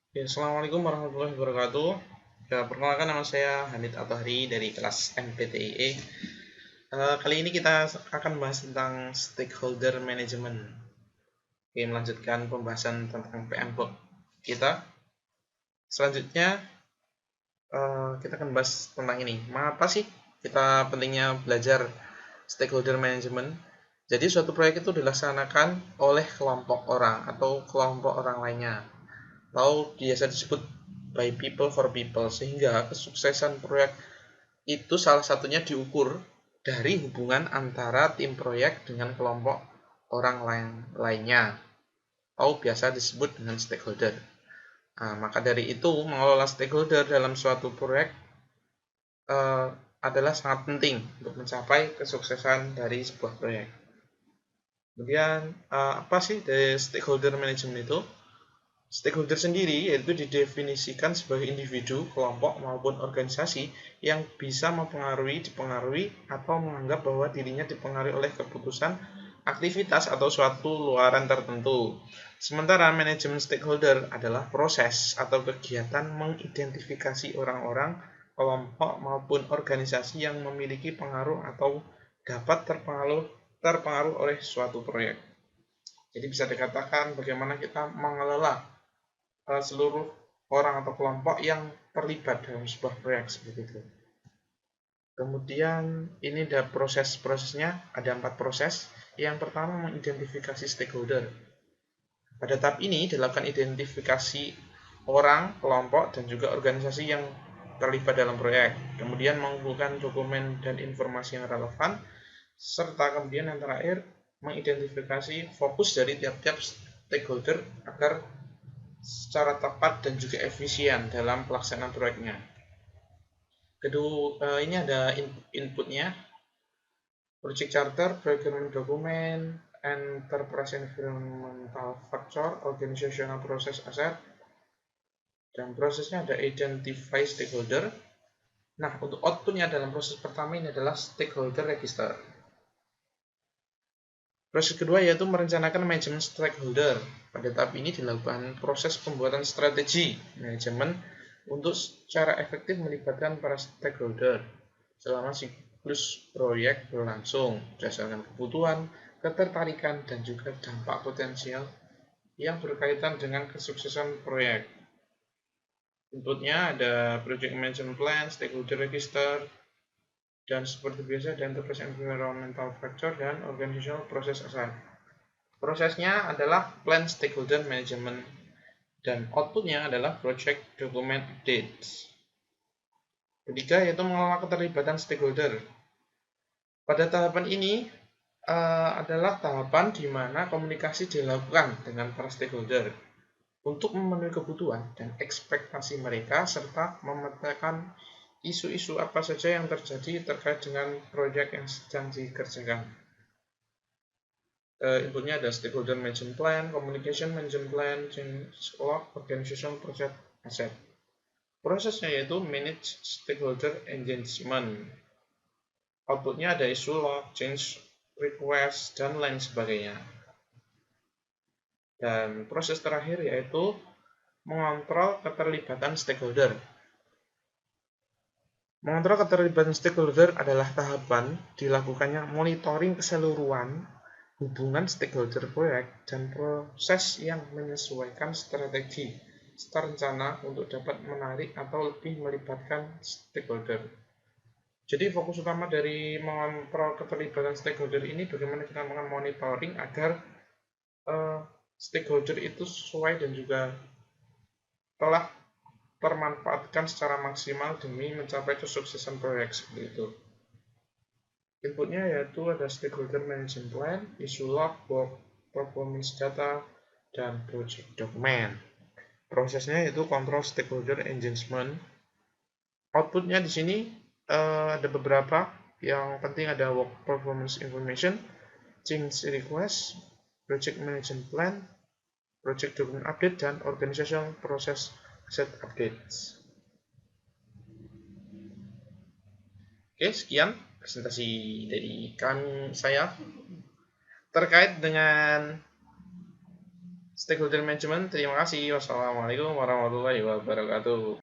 Ya, Assalamualaikum warahmatullahi wabarakatuh. Ya, perkenalkan nama saya Hamid Atahri dari kelas MPTIE. Kali ini kita akan membahas tentang stakeholder management. Oke, melanjutkan pembahasan tentang PMBOK kita. Selanjutnya, kita akan bahas tentang ini. Mengapa sih kita pentingnya belajar stakeholder management? Jadi, suatu proyek itu dilaksanakan oleh kelompok orang atau kelompok orang lainnya, atau biasa disebut by people for people, sehingga kesuksesan proyek itu salah satunya diukur dari hubungan antara tim proyek dengan kelompok orang lainnya, atau biasa disebut dengan stakeholder. Nah, maka dari itu, mengelola stakeholder dalam suatu proyek eh, adalah sangat penting untuk mencapai kesuksesan dari sebuah proyek. Kemudian, apa sih dari stakeholder management itu? Stakeholder sendiri yaitu didefinisikan sebagai individu, kelompok, maupun organisasi yang bisa dipengaruhi, atau menganggap bahwa dirinya dipengaruhi oleh keputusan, aktivitas, atau suatu luaran tertentu. Sementara manajemen stakeholder adalah proses atau kegiatan mengidentifikasi orang-orang, kelompok, maupun organisasi yang memiliki pengaruh atau dapat terpengaruh oleh suatu proyek. Jadi bisa dikatakan bagaimana kita mengelola seluruh orang atau kelompok yang terlibat dalam sebuah proyek seperti itu. Kemudian ini ada proses-prosesnya, ada 4 proses. Yang pertama mengidentifikasi stakeholder. Pada tahap ini dilakukan identifikasi orang, kelompok, dan juga organisasi yang terlibat dalam proyek. Kemudian mengumpulkan dokumen dan informasi yang relevan, serta kemudian yang terakhir mengidentifikasi fokus dari tiap-tiap stakeholder agar secara tepat dan juga efisien dalam pelaksanaan proyeknya. Kedua, ini ada inputnya, project charter, procurement document, enterprise environmental factor, organizational process asset, dan prosesnya ada identify stakeholder. Nah, untuk outputnya dalam proses pertama ini adalah stakeholder register. Proses kedua yaitu merencanakan manajemen stakeholder. Pada tahap ini dilakukan proses pembuatan strategi manajemen untuk secara efektif melibatkan para stakeholder selama siklus proyek berlangsung berdasarkan kebutuhan, ketertarikan, dan juga dampak potensial yang berkaitan dengan kesuksesan proyek. Inputnya ada project management plan, stakeholder register, dan seperti biasa ada enterprise environmental factor dan organizational process asset. Prosesnya adalah plan stakeholder management dan outputnya adalah project document updates. Ketiga yaitu mengelola keterlibatan stakeholder. Pada tahapan ini adalah tahapan di mana komunikasi dilakukan dengan para stakeholder untuk memenuhi kebutuhan dan ekspektasi mereka serta memetakan isu-isu apa saja yang terjadi terkait dengan proyek yang sedang dikerjakan. Inputnya ada stakeholder management plan, communication management plan, change log, organizational project asset. Prosesnya yaitu manage stakeholder engagement. Outputnya ada issue log, change request, dan lain sebagainya. Dan proses terakhir yaitu mengontrol keterlibatan stakeholder. Mengontrol keterlibatan stakeholder adalah tahapan dilakukannya monitoring keseluruhan hubungan stakeholder proyek dan proses yang menyesuaikan strategi serta rencana untuk dapat menarik atau lebih melibatkan stakeholder. Jadi fokus utama dari mengontrol keterlibatan stakeholder ini bagaimana kita melakukan monitoring agar stakeholder itu sesuai dan juga telah termanfaatkan secara maksimal demi mencapai kesuksesan proyek seperti itu. Inputnya yaitu ada stakeholder management plan, issue log, work performance data, dan project document. Prosesnya yaitu control stakeholder engagement. Outputnya di sini ada beberapa. Yang penting ada work performance information, change request, project management plan, project document update, dan organizational process asset updates. Oke, sekian presentasi dari saya terkait dengan stakeholder management. Terima kasih. Wassalamualaikum warahmatullahi wabarakatuh.